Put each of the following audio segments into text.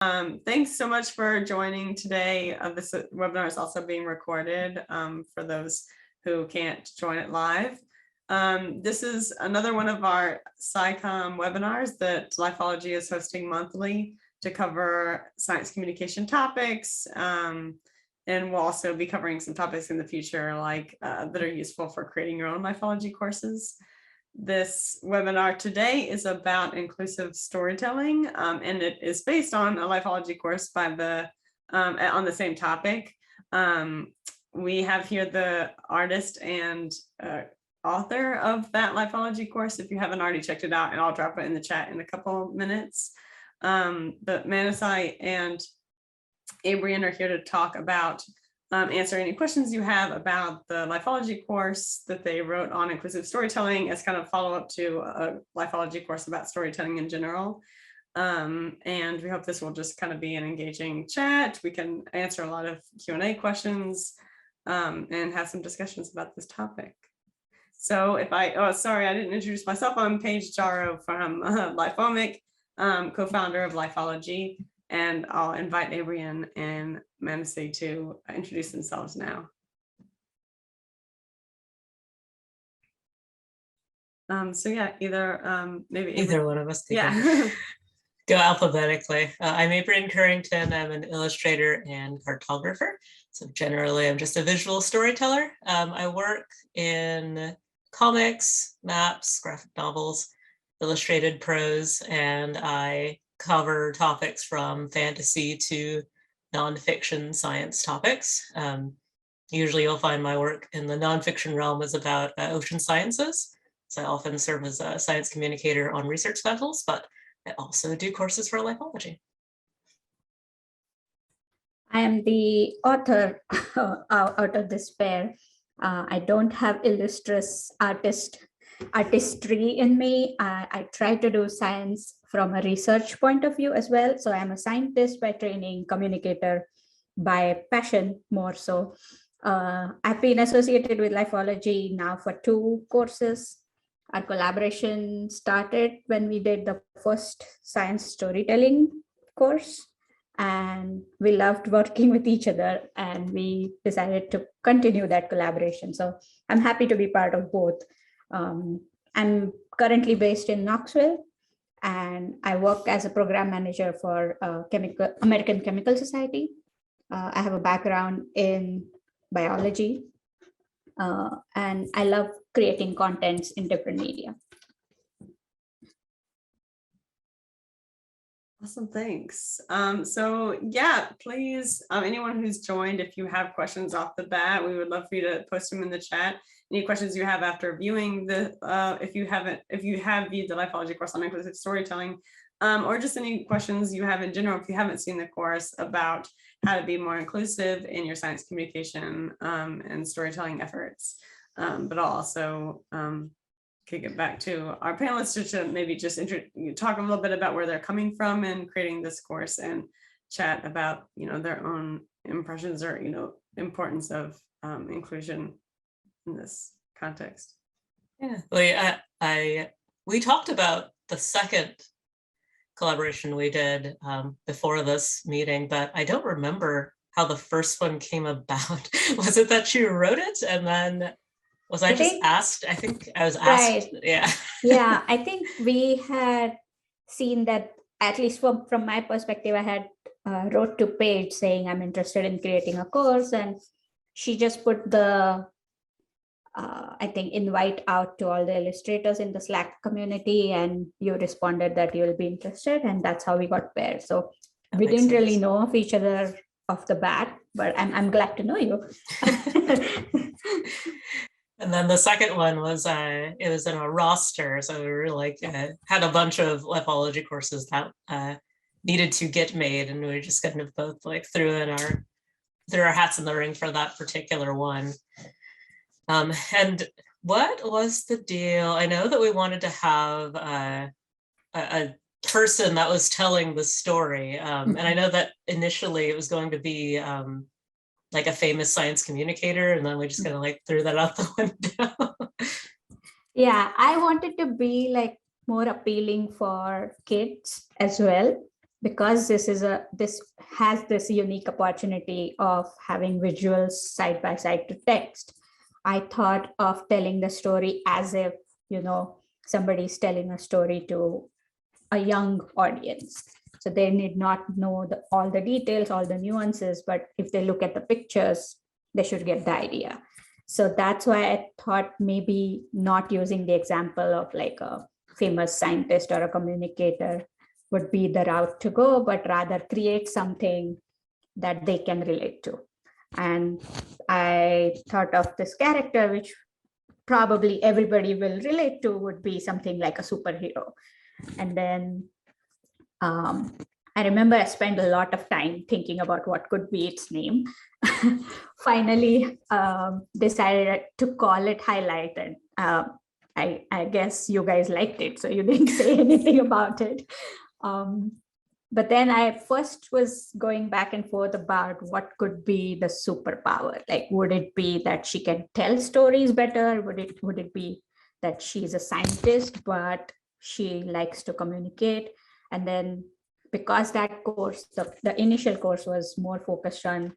Thanks so much for joining today. This webinar is also being recorded for those who can't join it live. This is another one of our SciComm webinars that Lifeology is hosting monthly to cover science communication topics. And we'll also be covering some topics in the future like that are useful for creating your own Lifeology courses. This webinar today is about inclusive storytelling, and it is based on a Lifeology course by on the same topic. We have here the artist and author of that Lifeology course. If you haven't already checked it out, and I'll drop it in the chat in a couple minutes. But Manasi and Abrian are here to talk about answer any questions you have about the Lifeology course that they wrote on inclusive storytelling as kind of follow-up to a Lifeology course about storytelling in general. And we hope this will just kind of be an engaging chat. We can answer a lot of Q&A questions and have some discussions about this topic. So sorry, I didn't introduce myself. I'm Paige Jaro from Lifeomic, co-founder of Lifeology. And I'll invite Abrian and Manasi to introduce themselves now. So yeah, maybe either one of us. Yeah. Go alphabetically. I'm Abrian Curington. I'm an illustrator and cartographer. So generally, I'm just a visual storyteller. I work in comics, maps, graphic novels, illustrated prose, and I cover topics from fantasy to nonfiction science topics. Usually you'll find my work in the nonfiction realm is about ocean sciences. So I often serve as a science communicator on research vessels, but I also do courses for Lifeology. I am the author out of this pair. I don't have illustrious artistry in me. I try to do science from a research point of view as well. So I'm a scientist by training, communicator by passion more so. I've been associated with Lifeology now for 2 courses. Our collaboration started when we did the first science storytelling course, and we loved working with each other, and we decided to continue that collaboration. So I'm happy to be part of both. I'm currently based in Knoxville, and I work as a program manager for American Chemical Society. I have a background in biology, and I love creating contents in different media. Awesome, thanks. So yeah, please, anyone who's joined, if you have questions off the bat, we would love for you to post them in the chat. Any questions you have after viewing the, if you have viewed the Lifeology course on inclusive storytelling, or just any questions you have in general, if you haven't seen the course about how to be more inclusive in your science communication and storytelling efforts. But I'll also kick it back to our panelists to maybe just talk a little bit about where they're coming from in creating this course and chat about, their own impressions or, importance of inclusion in this context. Yeah, we talked about the second collaboration we did before this meeting, but I don't remember how the first one came about. Was it that you wrote it and then was I just asked? I think I was asked. Right. Yeah. Yeah, I think we had seen that, at least from my perspective, I had wrote to Paige saying I'm interested in creating a course, and she just put the I think invite out to all the illustrators in the Slack community, and you responded that you will be interested, and that's how we got paired. So we didn't really know of each other off the bat, but I'm glad to know you. And then the second one was, it was in a roster. So we were like, had a bunch of Lifeology courses that needed to get made. And we just kind of both like threw our hats in the ring for that particular one. And what was the deal? I know that we wanted to have a person that was telling the story. And I know that initially it was going to be like a famous science communicator, and then we just kind of like threw that out the window. Yeah, I wanted to be like more appealing for kids as well. because this has this unique opportunity of having visuals side by side to text, I thought of telling the story as if, somebody's telling a story to a young audience. So they need not know all the details, all the nuances, but if they look at the pictures, they should get the idea. So that's why I thought maybe not using the example of like a famous scientist or a communicator would be the route to go, but rather create something that they can relate to. And I thought of this character, which probably everybody will relate to, would be something like a superhero. And then I remember I spent a lot of time thinking about what could be its name. Finally, decided to call it Highlight, and I guess you guys liked it, so you didn't say anything about it. But then I first was going back and forth about what could be the superpower. Like, would it be that she can tell stories better? Would it be that she's a scientist, but she likes to communicate? And then because that course, the initial course was more focused on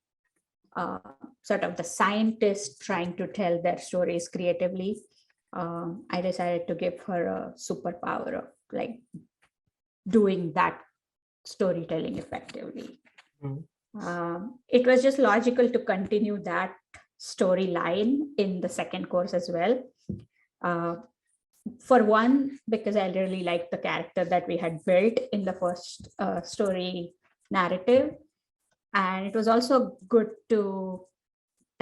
sort of the scientist trying to tell their stories creatively, I decided to give her a superpower of like doing that storytelling effectively. It was just logical to continue that storyline in the second course as well. For one, because I really liked the character that we had built in the first story narrative. And it was also good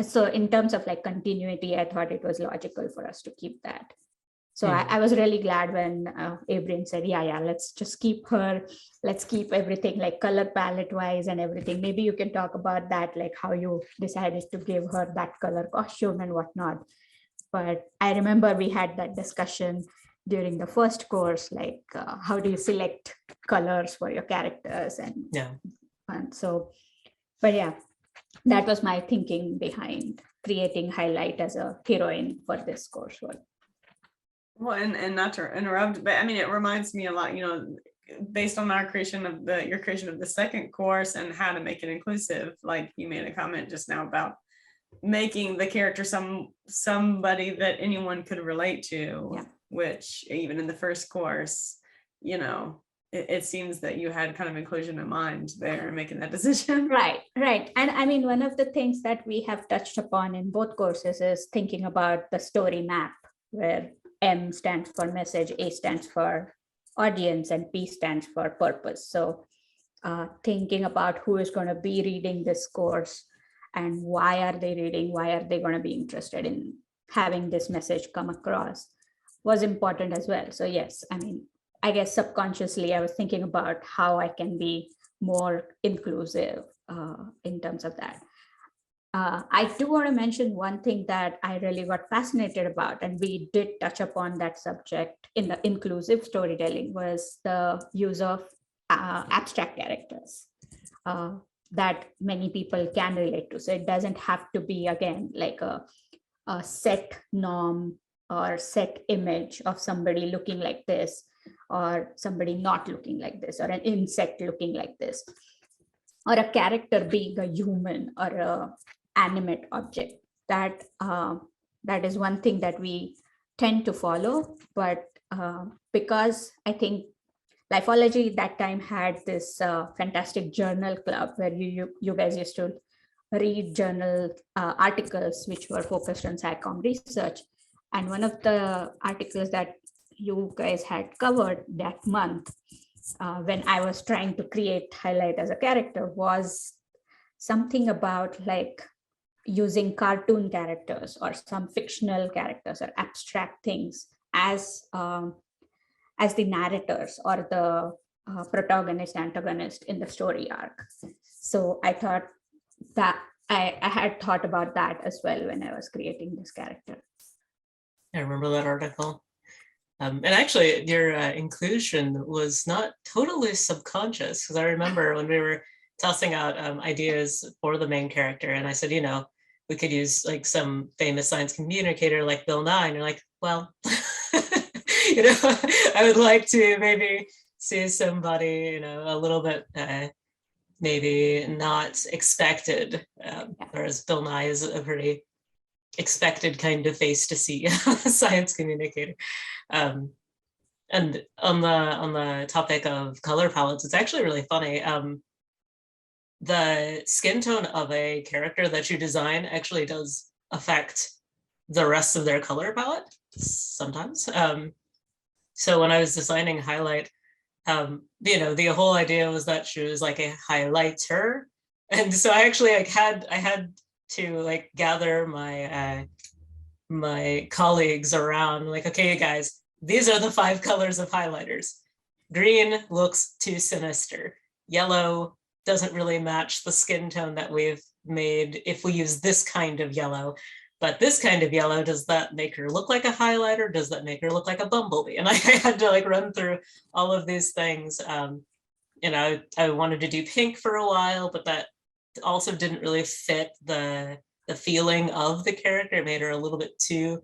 so in terms of like continuity, I thought it was logical for us to keep that. So I was really glad when Abrian said, yeah, let's just keep her. Let's keep everything like color palette wise and everything. Maybe you can talk about that, like how you decided to give her that color costume and whatnot. But I remember we had that discussion during the first course, like how do you select colors for your characters? And so, but yeah, that was my thinking behind creating Highlight as a heroine for this coursework. Well, and not to interrupt, but I mean, it reminds me a lot, based on our creation of your creation of the second course and how to make it inclusive. Like you made a comment just now about making the character somebody that anyone could relate to, which even in the first course, it seems that you had kind of inclusion in mind there in making that decision. Right. And I mean, one of the things that we have touched upon in both courses is thinking about the story map, where M stands for message, A stands for audience, and P stands for purpose. So thinking about who is going to be reading this course and why are they reading, why are they going to be interested in having this message come across was important as well. So yes, I mean, I guess subconsciously I was thinking about how I can be more inclusive in terms of that. I do want to mention one thing that I really got fascinated about, and we did touch upon that subject in the inclusive storytelling, was the use of abstract characters that many people can relate to. So it doesn't have to be, again, like a set norm or set image of somebody looking like this, or somebody not looking like this, or an insect looking like this, or a character being a human or a animate object. That is one thing that we tend to follow, but because I think Lifeology that time had this fantastic journal club where you guys used to read journal articles which were focused on SciComm research, and one of the articles that you guys had covered that month when I was trying to create Highlight as a character was something about like using cartoon characters or some fictional characters or abstract things as the narrators or the protagonist, antagonist in the story arc. So I thought that I had thought about that as well when I was creating this character. I remember that article. And actually, your inclusion was not totally subconscious, because I remember when we were tossing out ideas for the main character, and I said, we could use like some famous science communicator like Bill Nye, and you're like, well, I would like to maybe see somebody, a little bit maybe not expected, whereas Bill Nye is a pretty expected kind of face to see a science communicator. And on the topic of color palettes, it's actually really funny. The skin tone of a character that you design actually does affect the rest of their color palette sometimes. So when I was designing Highlight, the whole idea was that she was like a highlighter, and so I actually I had to gather my my colleagues around, like, okay, guys, these are the 5 colors of highlighters. Green looks too sinister. Yellow doesn't really match the skin tone that we've made if we use this kind of yellow. But this kind of yellow, does that make her look like a highlighter? Does that make her look like a bumblebee? And I had to run through all of these things. I wanted to do pink for a while, but that also didn't really fit the feeling of the character. It made her a little bit too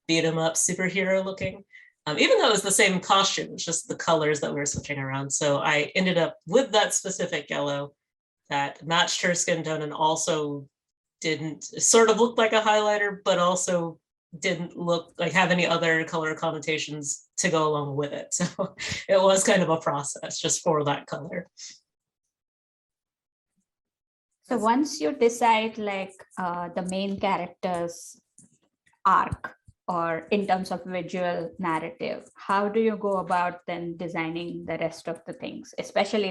beat 'em up superhero looking. Even though it was the same costume, it's just the colors that we were switching around. So I ended up with that specific yellow that matched her skin tone and also didn't sort of look like a highlighter, but also didn't look like have any other color connotations to go along with it. So it was kind of a process just for that color. So once you decide the main character's arc, or in terms of visual narrative, how do you go about then designing the rest of the things? Especially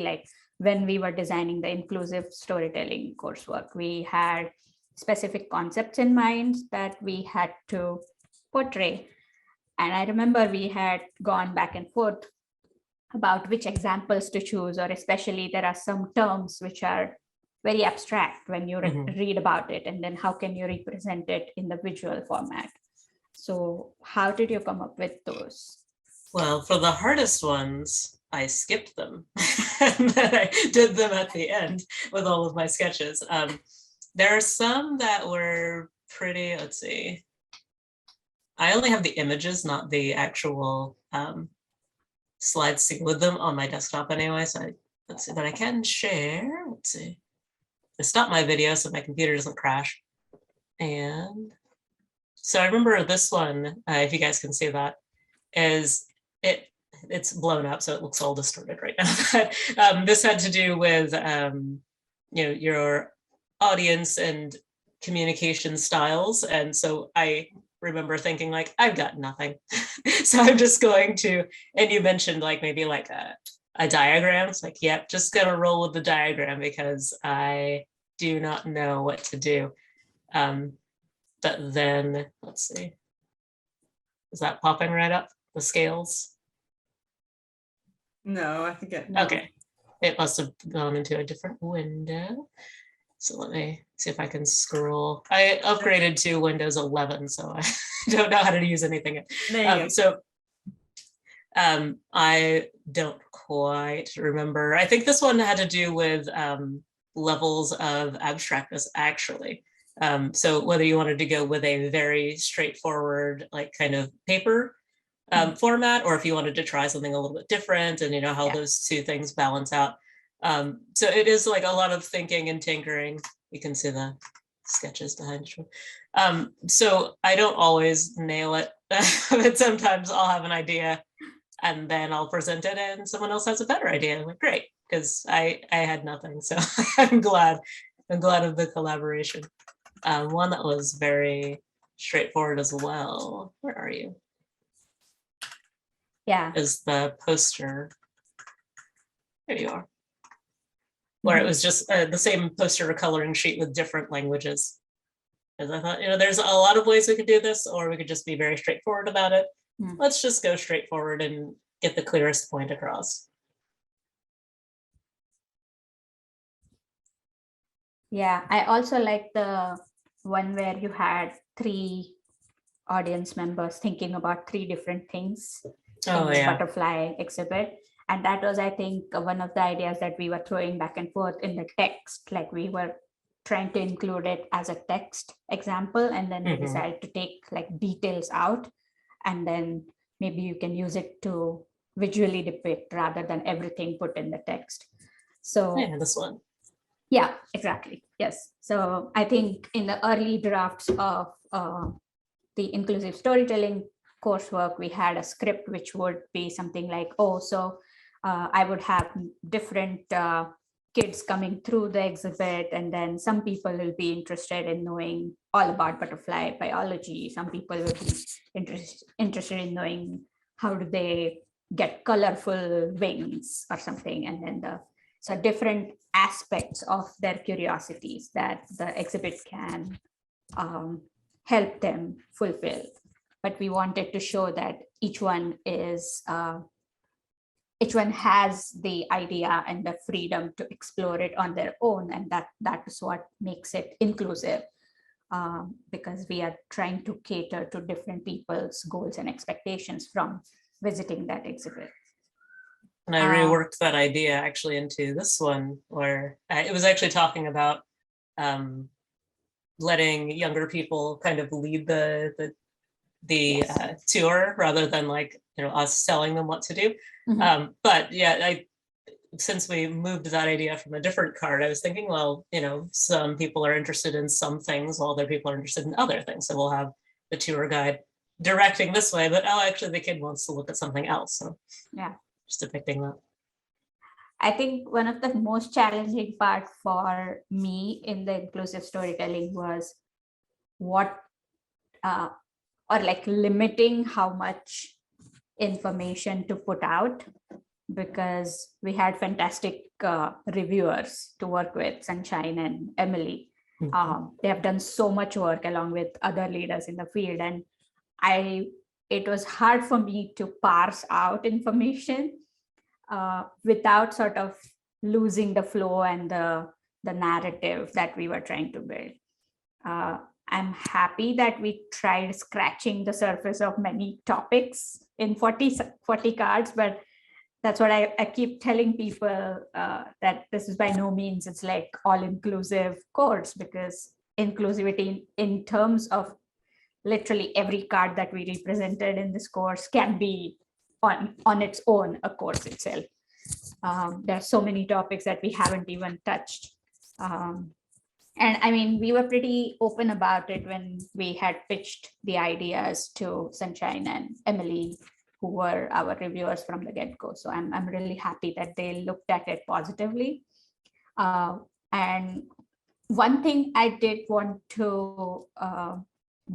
when we were designing the inclusive storytelling coursework, we had specific concepts in mind that we had to portray. And I remember we had gone back and forth about which examples to choose, or especially there are some terms which are very abstract when you read about it, and then how can you represent it in the visual format? So how did you come up with those? Well, for the hardest ones, I skipped them and then I did them at the end with all of my sketches. There are some that were pretty, let's see. I only have the images, not the actual slides with them on my desktop anyway. So let's see, but I can share. Let's see. I stopped my video so my computer doesn't crash. And so I remember this one, if you guys can see that, it's blown up, so it looks all distorted right now. This had to do with your audience and communication styles, and so I remember thinking I've got nothing, so I'm just going to. And you mentioned maybe a diagram. It's yep, just gonna roll with the diagram because I do not know what to do. But then, let's see, is that popping right up, the scales? No, I think it. Okay, it must have gone into a different window. So let me see if I can scroll. I upgraded to Windows 11, so I don't know how to use anything. I don't quite remember. I think this one had to do with levels of abstractness, actually. So whether you wanted to go with a very straightforward, kind of paper format, or if you wanted to try something a little bit different, and how those two things balance out. So it is a lot of thinking and tinkering. You can see the sketches behind you. So I don't always nail it, but sometimes I'll have an idea and then I'll present it and someone else has a better idea. I'm great, because I had nothing. So I'm glad of the collaboration. One that was very straightforward as well. Where are you? Yeah. Is the poster. There you are. Where it was just the same poster coloring sheet with different languages. Because I thought, there's a lot of ways we could do this, or we could just be very straightforward about it. Let's just go straightforward and get the clearest point across. Yeah, I also like the one where you had 3 audience members thinking about 3 different things in the butterfly exhibit. And that was, I think, one of the ideas that we were throwing back and forth in the text. We were trying to include it as a text example, and then we decided to take details out, and then maybe you can use it to visually depict rather than everything put in the text. So Yeah, this one. yeah, exactly. Yes. So I think in the early drafts of the inclusive storytelling coursework, we had a script which would be something like, oh, so I would have different kids coming through the exhibit, and then some people will be interested in knowing all about butterfly biology. Some people will be interested in knowing how do they get colorful wings or something, and then so different aspects of their curiosities that the exhibit can help them fulfill. But we wanted to show that each one has the idea and the freedom to explore it on their own, and that is what makes it inclusive, because we are trying to cater to different people's goals and expectations from visiting that exhibit. And I reworked that idea actually into this one, where it was actually talking about letting younger people kind of lead the yes. Tour rather than like, us telling them what to do. Mm-hmm. But yeah, since we moved that idea from a different card, I was thinking, well, some people are interested in some things while other people are interested in other things. So we'll have the tour guide directing this way, but actually the kid wants to look at something else. So yeah, just depicting that. I think one of the most challenging part for me in the inclusive storytelling was limiting how much information to put out, because we had fantastic reviewers to work with, Sunshine and Emily. Mm-hmm. They have done so much work along with other leaders in the field, and it was hard for me to parse out information without sort of losing the flow and the narrative that we were trying to build. I'm happy that we tried scratching the surface of many topics in 40 cards, but that's what I keep telling people, that this is by no means it's like all-inclusive course, because inclusivity in terms of literally every card that we represented in this course can be on its own a course itself. There are so many topics that we haven't even touched. And I mean, we were pretty open about it when we had pitched the ideas to Sunshine and Emily, who were our reviewers from the get-go. So I'm really happy that they looked at it positively. And one thing I did want to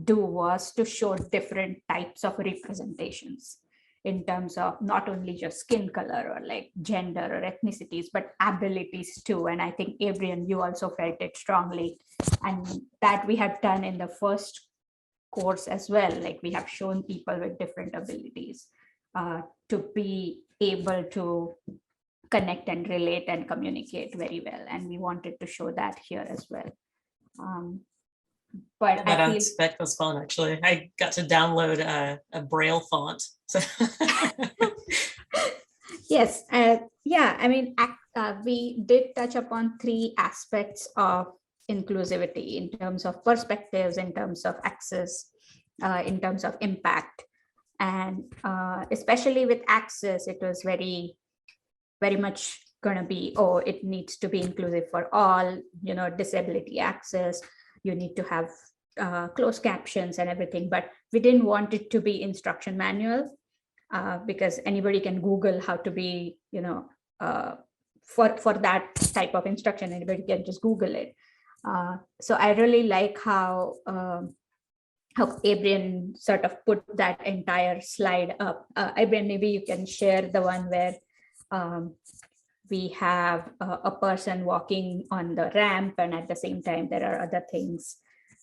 do was to show different types of representations in terms of not only just skin color or like gender or ethnicities, but abilities too. And I think, Abrian, you also felt it strongly. And that we have done in the first course as well. Like we have shown people with different abilities to be able to connect and relate and communicate very well. And we wanted to show that here as well. But that aspect was fun, actually. I got to download a Braille font. So. Yes, yeah, I mean, we did touch upon 3 aspects of inclusivity in terms of perspectives, in terms of access, in terms of impact. And especially with access, it was very, very much going to be, it needs to be inclusive for all, disability access. You need to have closed captions and everything, but we didn't want it to be instruction manual, because anybody can Google how to be, for that type of instruction, anybody can just Google it. So I really like how Abrian sort of put that entire slide up. Abrian, maybe you can share the one where we have a person walking on the ramp, and at the same time there are other things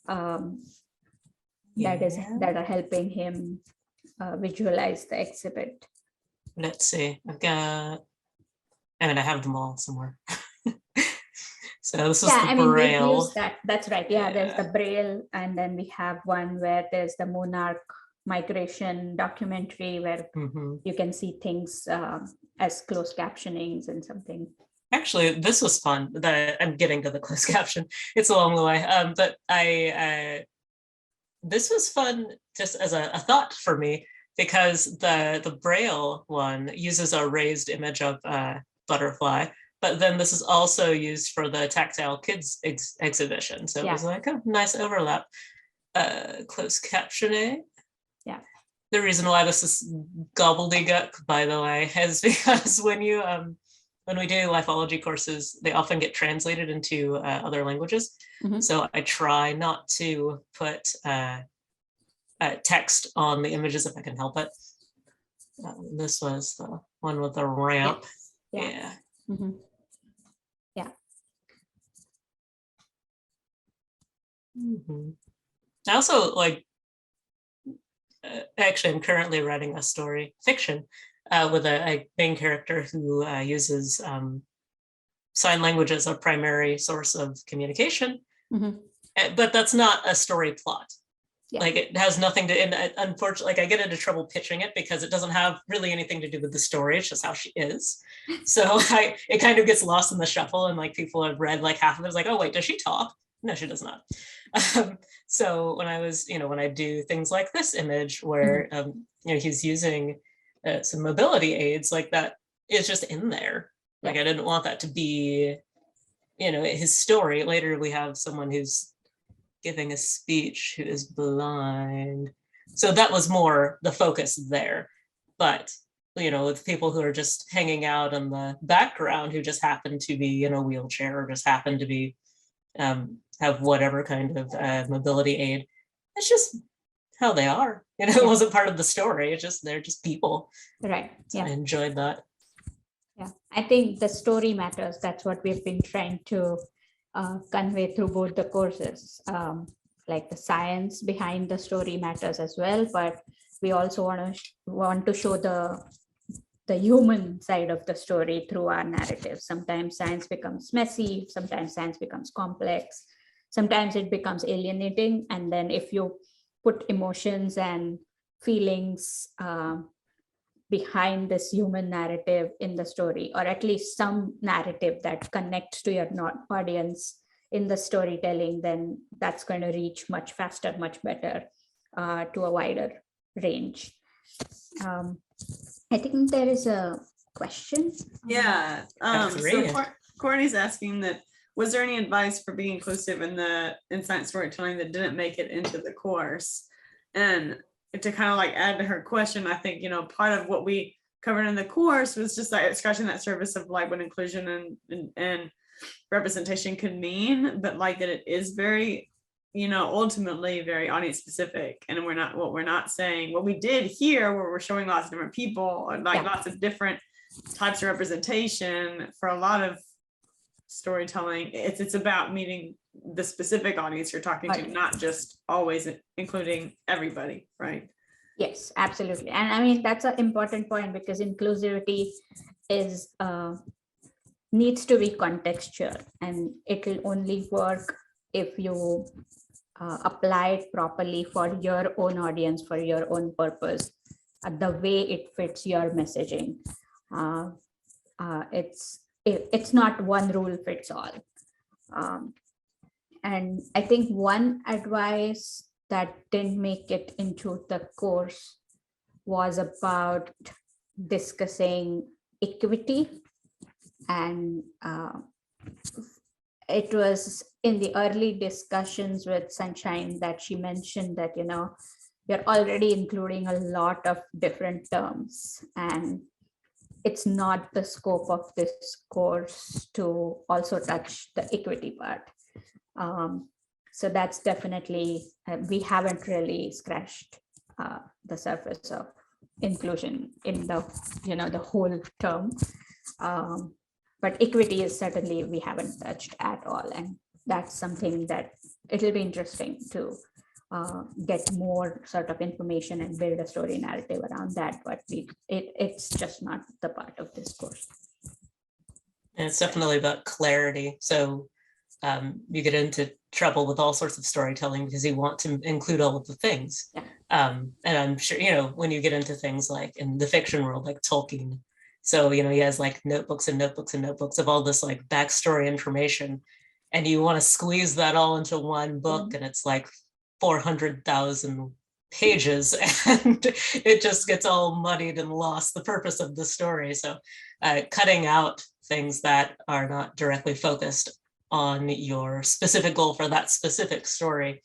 that are helping him visualize the exhibit. Let's see. I have them all somewhere. So this is the Braille. Use that. That's right. Yeah, there's the Braille, and then we have one where there's the monarch migration documentary where you can see things as closed captionings and something. Actually, this was fun. I'm getting to the closed caption. It's along the way, but this was fun just as a thought for me, because the Braille one uses a raised image of a butterfly, but then this is also used for the tactile kids exhibition. So it was like a nice overlap. Closed captioning. Yeah. The reason why this is gobbledygook, by the way, is because when you when we do Lifeology courses, they often get translated into other languages. So I try not to put text on the images if I can help it. This was the one with the ramp. Yeah. Yeah. I also like, actually, I'm currently writing a story fiction with a main character who uses sign language as a primary source of communication. But that's not a story plot. Like it has nothing to, and unfortunately, like I get into trouble pitching it because it doesn't have really anything to do with the story. It's just how she is. So it kind of gets lost in the shuffle, and like people have read like half of it. It's like, oh wait, does she talk? No, she does not. So when I was, when I do things like this image where, he's using some mobility aids, like that is just in there. Like I didn't want that to be, his story. Later we have someone who's giving a speech who is blind. So that was more the focus there. But, with people who are just hanging out in the background who just happen to be in a wheelchair or just happen to be, have whatever kind of mobility aid, it's just how they are. It wasn't part of the story. It's just, they're just people. Right. So I enjoyed that. Yeah, I think the story matters. That's what we've been trying to convey through both the courses. Like the science behind the story matters as well, but we also want to show the human side of the story through our narrative. Sometimes science becomes messy, sometimes science becomes complex, sometimes it becomes alienating. And then if you put emotions and feelings behind this human narrative in the story, or at least some narrative that connects to your audience in the storytelling, then that's going to reach much faster, much better to a wider range. I think there is a question. Yeah. So Courtney's asking that, was there any advice for being inclusive in science storytelling that didn't make it into the course? And to kind of like add to her question, I think, part of what we covered in the course was just like scratching that surface of like what inclusion and representation could mean, but like that it is very, ultimately very audience specific. And what we did here, where we're showing lots of different people, or like lots of different types of representation for a lot of storytelling, it's about meeting the specific audience you're talking to, not just always including everybody, right? Yes, absolutely. And I mean, that's an important point, because inclusivity is needs to be contextual, and it will only work if you apply it properly for your own audience, for your own purpose, the way it fits your messaging. It's not one rule fits all. And I think one advice that didn't make it into the course was about discussing equity. And it was in the early discussions with Sunshine that she mentioned that, you're already including a lot of different terms, and it's not the scope of this course to also touch the equity part. So that's definitely, we haven't really scratched the surface of inclusion in the, the whole term. But equity is certainly, we haven't touched at all. And that's something that it'll be interesting to get more sort of information and build a story narrative around that. But it's just not the part of this course. And it's definitely about clarity. So you get into trouble with all sorts of storytelling because you want to include all of the things. Yeah. And I'm sure, when you get into things like in the fiction world, like Tolkien, so, he has like notebooks and notebooks and notebooks of all this like backstory information, and you want to squeeze that all into one book, and it's like 400,000 pages and it just gets all muddied and lost the purpose of the story. So cutting out things that are not directly focused on your specific goal for that specific story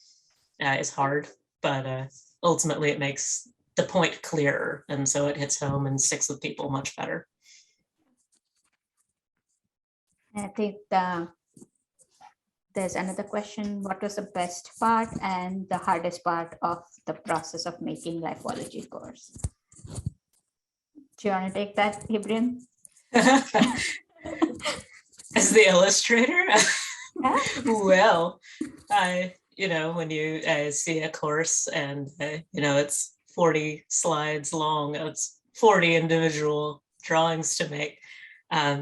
is hard, but ultimately it makes the point clearer, and so it hits home and sticks with people much better. I think there's another question. What was the best part and the hardest part of the process of making Lifeology course? Do you want to take that, Abrian? As the illustrator, Yeah. well, when you see a course and it's 40 slides long, it's 40 individual drawings to make.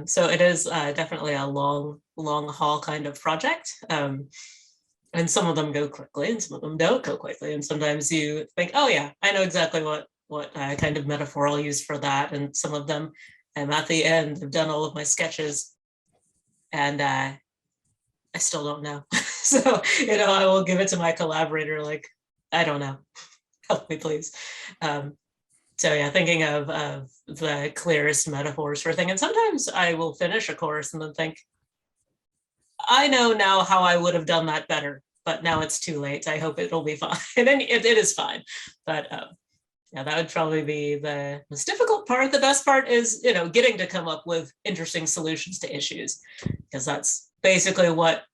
So it is definitely a long haul kind of project. And some of them go quickly and some of them don't go quickly. And sometimes you think, oh yeah, I know exactly what kind of metaphor I'll use for that. And some of them, I'm at the end, I've done all of my sketches and I still don't know. So, I will give it to my collaborator, like, I don't know, help me please. So yeah, thinking of the clearest metaphors for a thing. And sometimes I will finish a course and then think, I know now how I would have done that better, but now it's too late. I hope it'll be fine. And then it is fine. But yeah, that would probably be the most difficult part. The best part is, getting to come up with interesting solutions to issues, because that's basically what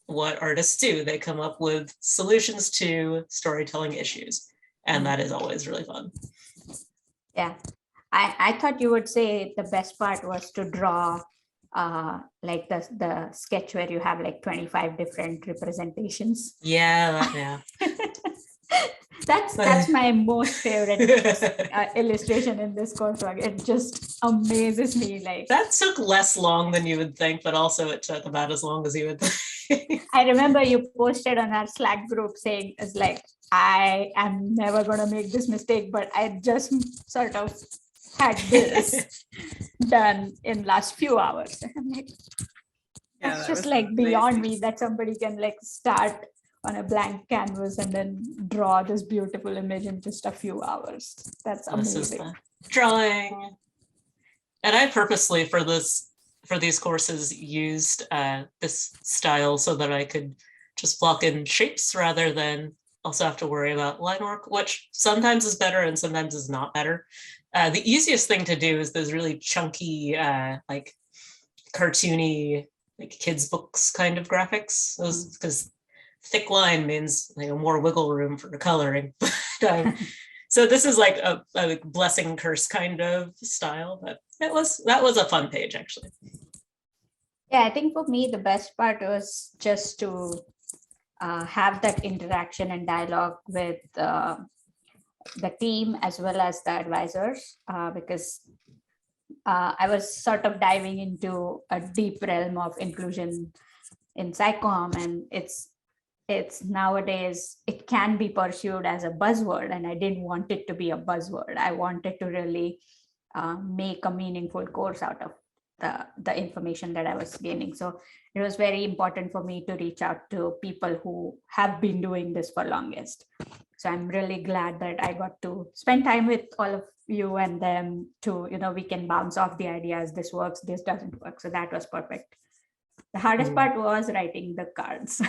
artists do. They come up with solutions to storytelling issues. And that is always really fun. Yeah, I thought you would say the best part was to draw like the sketch where you have like 25 different representations. Yeah. That's my most favorite illustration in this course. It just amazes me. Like, that took less long than you would think, but also it took about as long as you would think. I remember you posted on our Slack group saying, it's like, I am never going to make this mistake, but I just sort of had this done in last few hours. And I'm like, Yeah, that's that just was like beyond amazing. me that somebody can like start on a blank canvas and then draw this beautiful image in just a few hours. That's This is amazing. the drawing. And I purposely for these courses used this style so that I could just block in shapes rather than also have to worry about line work, which sometimes is better and sometimes is not better. The easiest thing to do is those really chunky, like cartoony, like kids' books kind of graphics. Those, because thick line means more wiggle room for coloring. So this is like a blessing curse kind of style, but that was a fun page actually. Yeah, I think for me the best part was just to have that interaction and dialogue with the team as well as the advisors, because I was sort of diving into a deep realm of inclusion in psychom, and it's nowadays it can be pursued as a buzzword, and I didn't want it to be a buzzword. I wanted to really make a meaningful course out of the information that I was gaining. So it was very important for me to reach out to people who have been doing this for longest. So I'm really glad that I got to spend time with all of you and them to, we can bounce off the ideas. This works, this doesn't work. So that was perfect. The hardest part was writing the cards.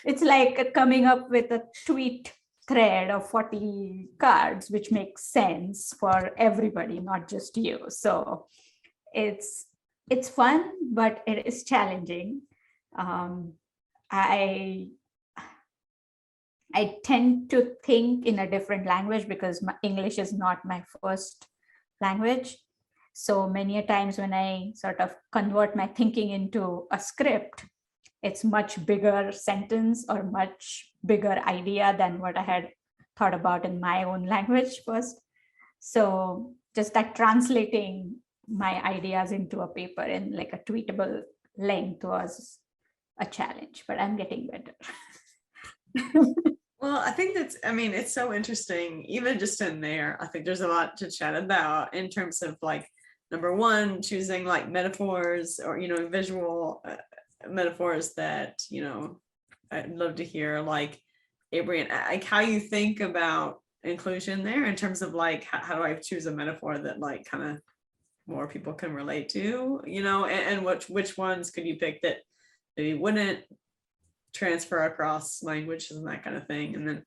It's like coming up with a tweet thread of 40 cards, which makes sense for everybody, not just you. So it's fun, but it is challenging. I tend to think in a different language because English is not my first language. So many a times when I sort of convert my thinking into a script, it's much bigger sentence or much bigger idea than what I had thought about in my own language first. So just that translating my ideas into a paper in like a tweetable length was a challenge, but I'm getting better. Well, I think it's so interesting, even just in there. I think there's a lot to chat about in terms of like, number one, choosing like metaphors or, visual metaphors that, I'd love to hear, like Abrian, like how you think about inclusion there in terms of like, how do I choose a metaphor that like kind of more people can relate to, you know, and which ones could you pick that maybe wouldn't transfer across languages and that kind of thing.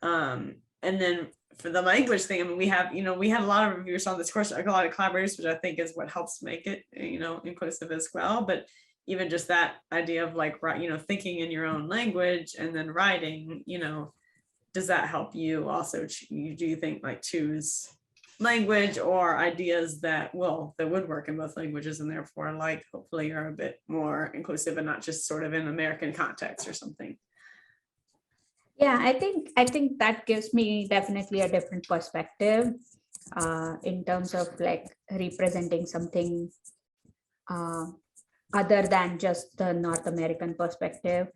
And then for the language thing, I mean, we had a lot of reviewers on this course, a lot of collaborators, which I think is what helps make it, you know, inclusive as well. But even just that idea of like, you know, thinking in your own language and then writing, you know, does that help you also, do you think like choose language or ideas that would work in both languages, and therefore like hopefully you're a bit more inclusive and not just sort of in American context or something? Yeah, I think that gives me definitely a different perspective in terms of like representing something other than just the North American perspective.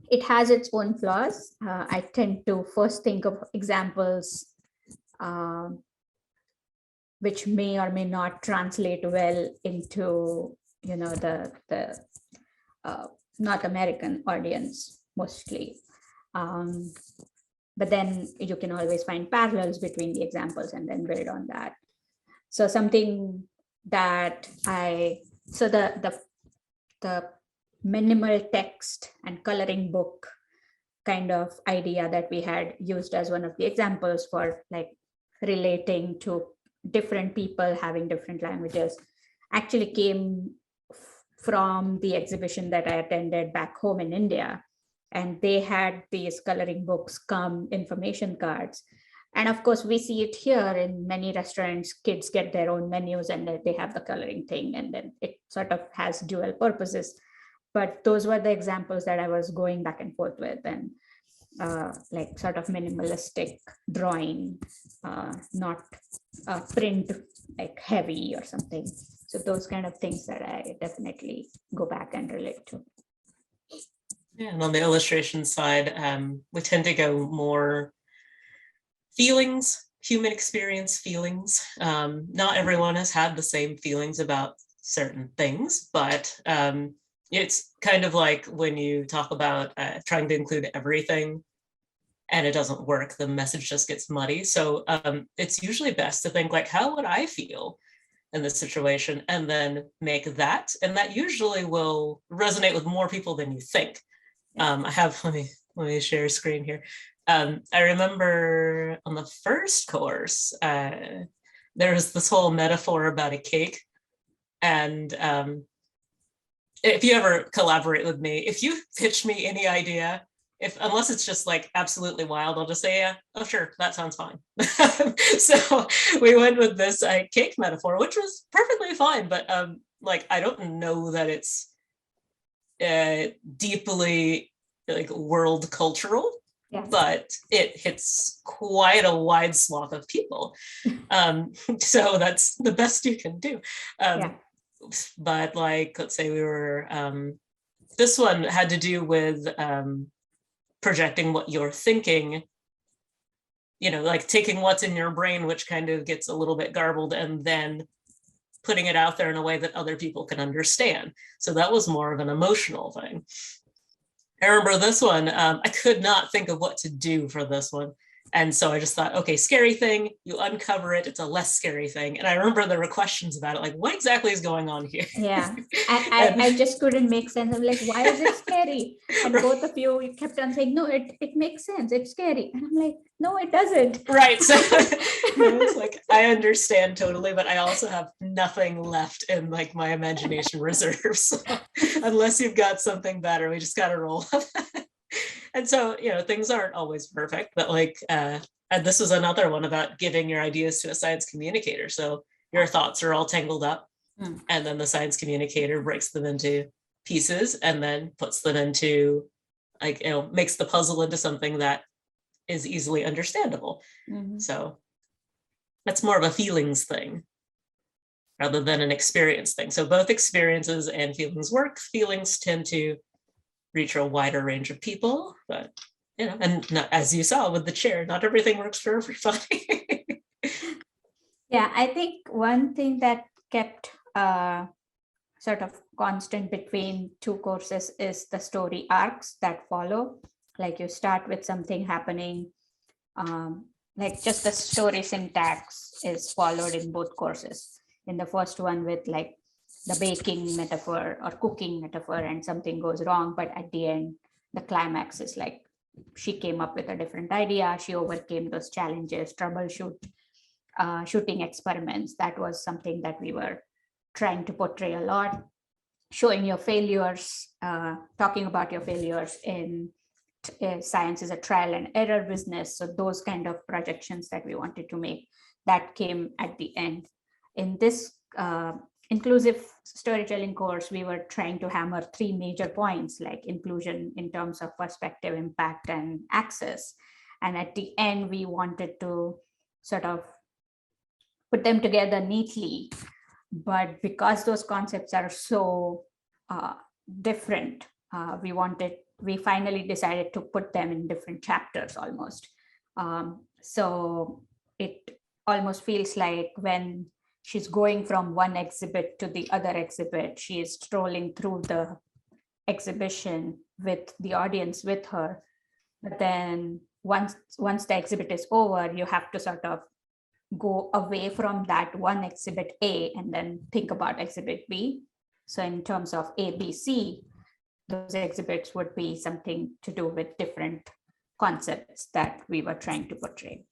It has its own flaws. I tend to first think of examples which may or may not translate well into, you know, the North American audience mostly. But then you can always find parallels between the examples and then build on that. So something that the minimal text and coloring book kind of idea that we had used as one of the examples for like relating to different people having different languages actually came from the exhibition that I attended back home in India. And they had these coloring books come information cards. And of course, we see it here in many restaurants. Kids get their own menus and they have the coloring thing, and then it sort of has dual purposes. But those were the examples that I was going back and forth with, and like sort of minimalistic drawing, not print like heavy or something. So those kind of things that I definitely go back and relate to. Yeah, and on the illustration side, we tend to go more feelings, human experience feelings. Not everyone has had the same feelings about certain things, but it's kind of like when you talk about trying to include everything and it doesn't work, the message just gets muddy. So it's usually best to think like, how would I feel in this situation? And then make that, and that usually will resonate with more people than you think. I have, let me share a screen here. I remember on the first course, there was this whole metaphor about a cake. And if you ever collaborate with me, if you pitch me any idea, unless it's just like absolutely wild, I'll just say, yeah, oh sure, that sounds fine. So we went with this cake metaphor, which was perfectly fine, but like I don't know that it's deeply like world cultural, Yes. but it hits quite a wide swath of people. So that's the best you can do. Yeah. But like, let's say we were, this one had to do with projecting what you're thinking, you know, like taking what's in your brain, which kind of gets a little bit garbled, and then putting it out there in a way that other people can understand. So that was more of an emotional thing. I remember this one, I could not think of what to do for this one. And so I just thought, okay, scary thing, you uncover it, it's a less scary thing. And I remember there were questions about it, like, what exactly is going on here? Yeah, I just couldn't make sense. I'm like, why is it scary? And Right. both of you kept on saying, no, it makes sense, it's scary. And I'm like, no, it doesn't. Right, so it's like, I understand totally, but I also have nothing left in like my imagination reserves. So unless you've got something better, we just gotta roll with it. And so, you know, things aren't always perfect, but like, and this is another one about giving your ideas to a science communicator. So your thoughts are all tangled up, and then the science communicator breaks them into pieces and then puts them into, like, you know, makes the puzzle into something that is easily understandable. Mhm. So that's more of a feelings thing rather than an experience thing. So both experiences and feelings work. Feelings tend to reach a wider range of people, but you know, and not, as you saw with the chair, not everything works for everybody. Yeah, I think one thing that kept sort of constant between two courses is the story arcs that follow. Like you start with something happening Like just the story syntax is followed in both courses. In the first one with like the baking metaphor or cooking metaphor and something goes wrong, but at the end, the climax is like she came up with a different idea, she overcame those challenges, shooting experiments. That was something that we were trying to portray a lot, showing your failures, talking about your failures in science is a trial and error business. So those kind of projections that we wanted to make, that came at the end. In this inclusive storytelling course, we were trying to hammer three major points like inclusion in terms of perspective, impact, and access. And at the end, we wanted to sort of put them together neatly. But because those concepts are so different, we finally decided to put them in different chapters almost. So it almost feels like when she's going from one exhibit to the other exhibit, she is strolling through the exhibition with the audience with her. But then once the exhibit is over, you have to sort of go away from that one exhibit A and then think about exhibit B. So in terms of A, B, C, those exhibits would be something to do with different concepts that we were trying to portray.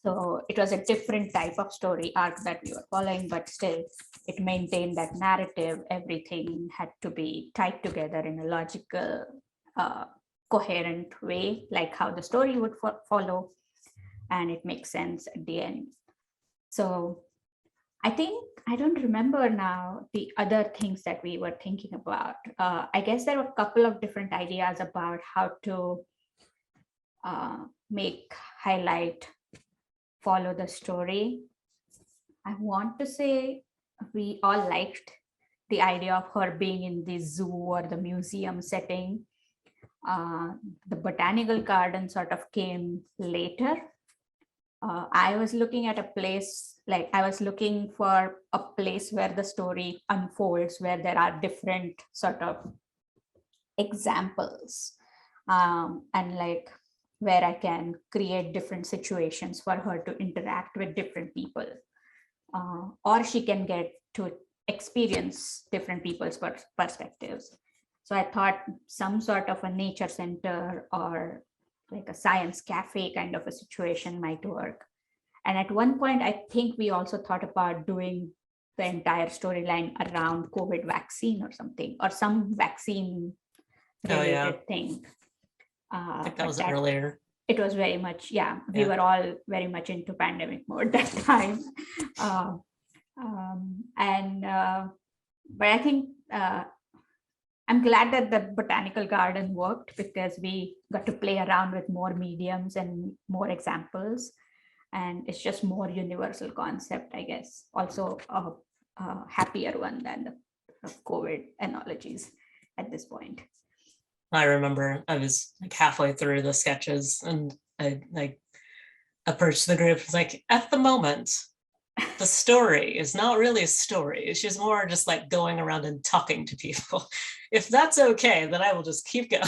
So it was a different type of story arc that we were following, but still it maintained that narrative. Everything had to be tied together in a logical, coherent way, like how the story would follow, and it makes sense at the end. So I think, I don't remember now the other things that we were thinking about. I guess there were a couple of different ideas about how to make, highlight, follow the story. I want to say we all liked the idea of her being in the zoo or the museum setting. The botanical garden sort of came later. I was looking at a place, like I was looking for a place where the story unfolds, where there are different sort of examples, and like where I can create different situations for her to interact with different people, or she can get to experience different people's perspectives. So I thought some sort of a nature center or like a science cafe kind of a situation might work. And at one point, I think we also thought about doing the entire storyline around COVID vaccine or something, or some vaccine related thing. I think that was earlier. It was very much, we were all very much into pandemic mode that time. But I think I'm glad that the botanical garden worked because we got to play around with more mediums and more examples. And it's just more universal concept, I guess. Also a happier one than the COVID analogies at this point. I remember I was like halfway through the sketches and I like approached the group. It's like, at the moment, the story is not really a story. It's just more just like going around and talking to people. If that's okay, then I will just keep going.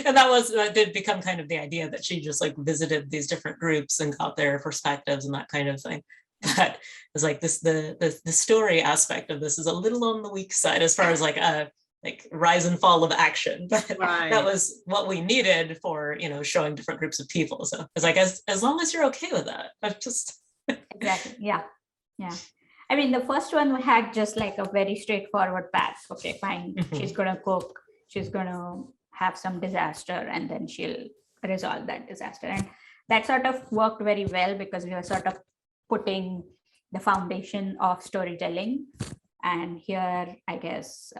and that did become kind of the idea that she just like visited these different groups and got their perspectives and that kind of thing. But it's like the story aspect of this is a little on the weak side as far as like rise and fall of action. But that was what we needed for, showing different groups of people. So it's like, as long as you're okay with that, I'm just. Exactly. Yeah. I mean, the first one we had just like a very straightforward path. Okay, fine. She's going to cook. She's going to have some disaster and then she'll resolve that disaster. And that sort of worked very well because we were sort of putting the foundation of storytelling. And here, I guess,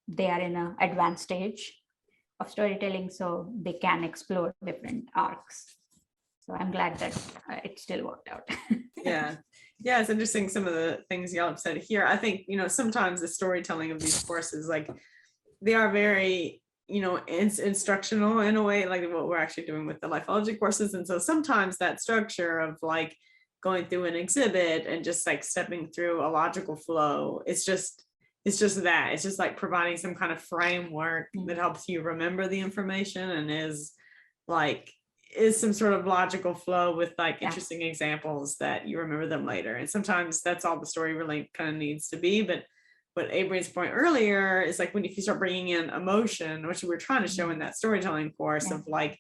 they are in an advanced stage of storytelling, so they can explore different arcs. So I'm glad that it still worked out. Yeah, it's interesting some of the things y'all have said here. I think, sometimes the storytelling of these courses, like they are very, instructional in a way, like what we're actually doing with the Lifeology courses. And so sometimes that structure of like going through an exhibit and just like stepping through a logical flow, it's just like providing some kind of framework that helps you remember the information and is like, is some sort of logical flow with like Yeah. interesting examples that you remember them later. And sometimes that's all the story really kind of needs to be. But what Abrian's point earlier is like, if you start bringing in emotion, which we were trying to show in that storytelling course, Yeah. of like,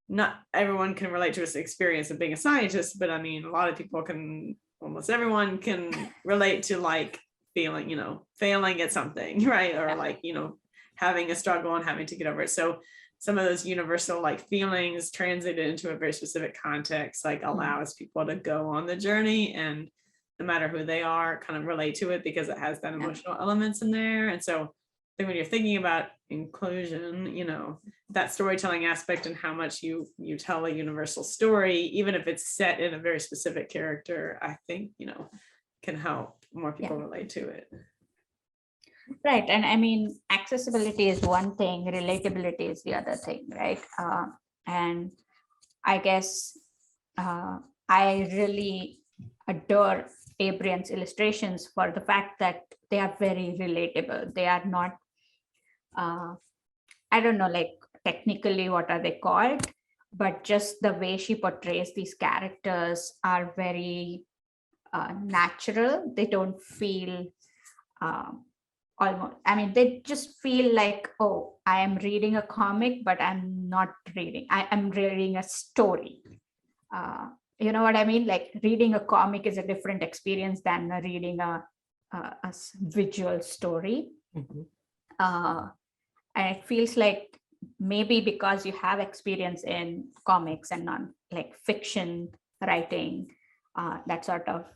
not everyone can relate to this experience of being a scientist, but I mean, a lot of people can, almost everyone can relate to like feeling, failing at something, right? Or like, having a struggle and having to get over it. So some of those universal like feelings translated into a very specific context, like allows people to go on the journey and no matter who they are, kind of relate to it because it has that emotional elements in there. And so I think when you're thinking about inclusion, that storytelling aspect and how much you tell a universal story, even if it's set in a very specific character, I think, can help more people relate to it. Right. And I mean, accessibility is one thing, relatability is the other thing, right? And I guess I really adore Abrian's illustrations for the fact that they are very relatable. They are not, I don't know, like technically what are they called, but just the way she portrays these characters are very natural. They don't feel almost, I mean, they just feel like, oh, I am reading a comic, but I'm not reading, I am reading a story. You know what I mean? Like reading a comic is a different experience than reading a visual story. And it feels like maybe because you have experience in comics and not like fiction writing, that sort of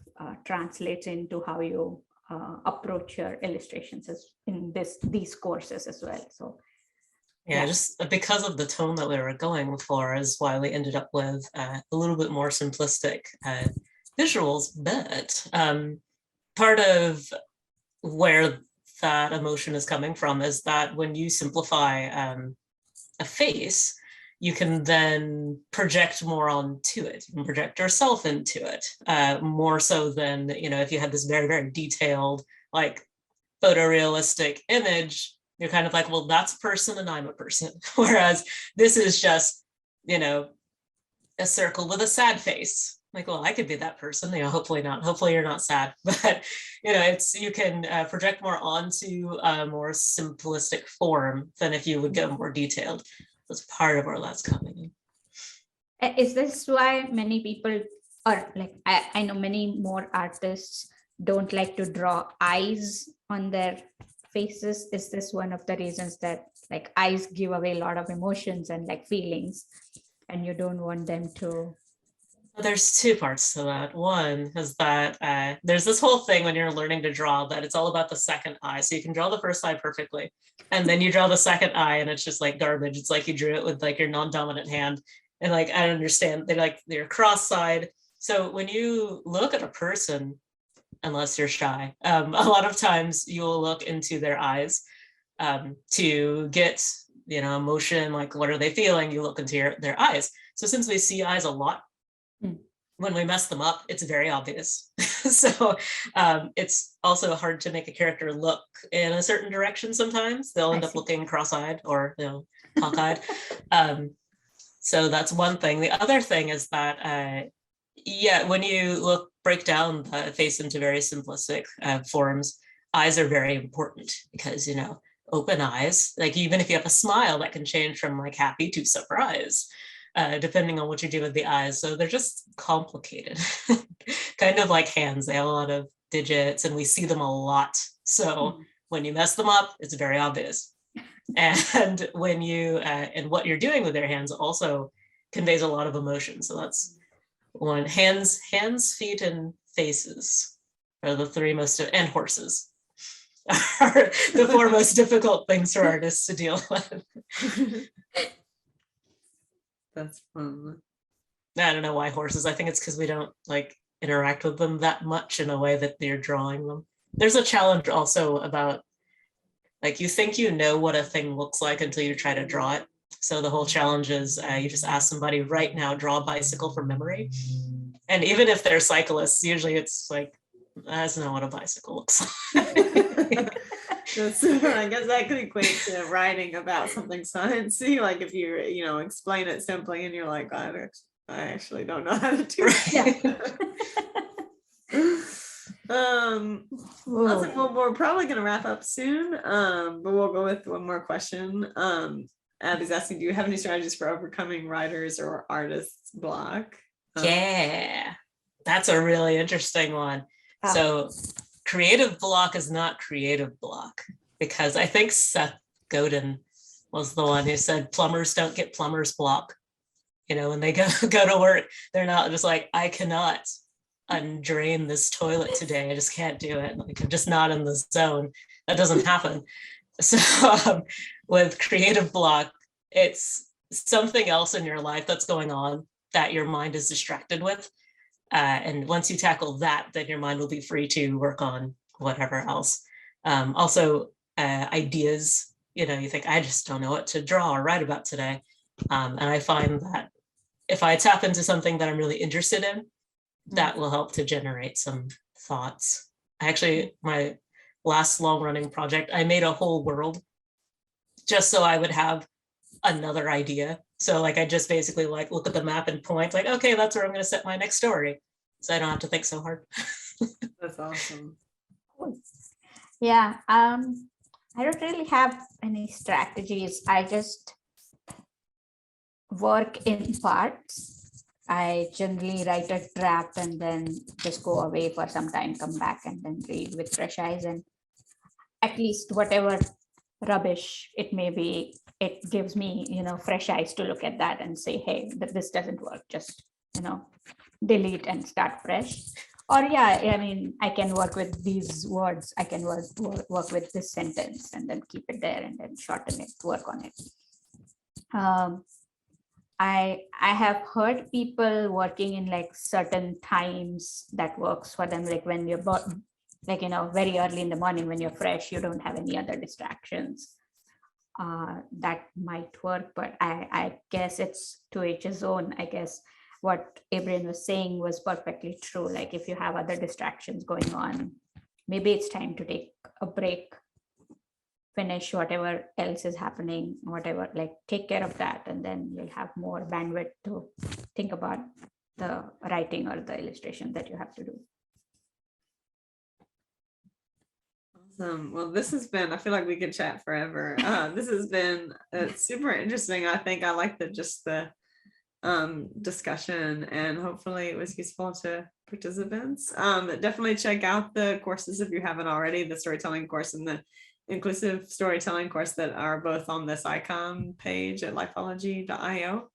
translates into how you approach your illustrations as in these courses as well. So yeah, just because of the tone that we were going for is why we ended up with a little bit more simplistic visuals. But part of where that emotion is coming from is that when you simplify a face, you can then project more onto it. You can project yourself into it, more so than, if you had this very, very detailed, like photorealistic image, you're kind of like, well, that's a person and I'm a person. Whereas this is just, a circle with a sad face. Like, well, I could be that person, hopefully not. Hopefully you're not sad, but you can project more onto a more simplistic form than if you would go more detailed. That's part of where that's coming in. Is this why many people, or like I know many more artists don't like to draw eyes on their faces? Is this one of the reasons that like eyes give away a lot of emotions and like feelings, and you don't want them to? There's two parts to that. One is that there's this whole thing when you're learning to draw that it's all about the second eye. So you can draw the first eye perfectly, and then you draw the second eye and it's just like garbage. It's like you drew it with like your non-dominant hand. And like, I don't understand. They're cross-eyed. So when you look at a person, unless you're shy, a lot of times you'll look into their eyes to get, emotion, like what are they feeling? You look into their eyes. So since we see eyes a lot, when we mess them up, it's very obvious. So it's also hard to make a character look in a certain direction sometimes. They'll end up looking cross-eyed or cockeyed. So that's one thing. The other thing is that, when you break down the face into very simplistic forms, eyes are very important because, open eyes, like even if you have a smile, that can change from like happy to surprise. Depending on what you do with the eyes. So they're just complicated, kind of like hands. They have a lot of digits and we see them a lot. So when you mess them up, it's very obvious. And when you, and what you're doing with your hands also conveys a lot of emotion. So that's one. Hands, feet, and faces are the three most, and horses are the four most difficult things for artists to deal with. That's fun. I don't know why horses. I think it's because we don't like interact with them that much in a way that they're drawing them. There's a challenge also about like you think you know what a thing looks like until you try to draw it. So the whole challenge is you just ask somebody right now, draw a bicycle from memory. And even if they're cyclists, usually it's like, that's not what a bicycle looks like. I guess that could equate to writing about something sciencey, like if you explain it simply and you're like, I actually don't know how to do that. Awesome. Well, we're probably going to wrap up soon, but we'll go with one more question. Abby's asking, do you have any strategies for overcoming writers or artists block? Yeah, that's a really interesting one. So creative block is not creative block, because I think Seth Godin was the one who said plumbers don't get plumber's block. When they go to work, they're not just like, I cannot undrain this toilet today. I just can't do it. Like, I'm just not in the zone. That doesn't happen. So with creative block, it's something else in your life that's going on that your mind is distracted with. And once you tackle that, then your mind will be free to work on whatever else. Also, ideas, you think, I just don't know what to draw or write about today. And I find that if I tap into something that I'm really interested in, that will help to generate some thoughts. Actually, my last long running project, I made a whole world just so I would have another idea. So like, I just basically like look at the map and point like, okay, that's where I'm going to set my next story. So I don't have to think so hard. That's awesome. Yeah. I don't really have any strategies. I just work in parts. I generally write a draft and then just go away for some time, come back and then read with fresh eyes, and at least whatever rubbish it may be, it gives me, fresh eyes to look at that and say, hey, this doesn't work. Just, delete and start fresh. Or I can work with these words. I can work with this sentence and then keep it there and then shorten it, work on it. I have heard people working in like certain times that works for them, like when you're very early in the morning when you're fresh, you don't have any other distractions. That might work, but I guess it's to each his own. I guess what Abrian was saying was perfectly true. Like if you have other distractions going on, maybe it's time to take a break, finish whatever else is happening, whatever, like take care of that, and then you'll have more bandwidth to think about the writing or the illustration that you have to do. Awesome. Well, this has been, I feel like we could chat forever. This has been super interesting. I think I like the discussion, and hopefully it was useful to participants. Definitely check out the courses if you haven't already, the storytelling course and the inclusive storytelling course that are both on this icon page at lifeology.io.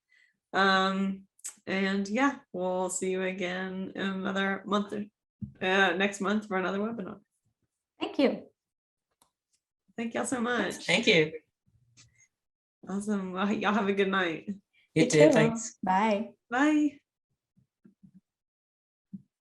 And yeah, we'll see you again in another month, next month for another webinar. Thank you. Thank y'all so much. Thank you. Awesome. Well, y'all have a good night. You too. Thanks. Bye. Bye.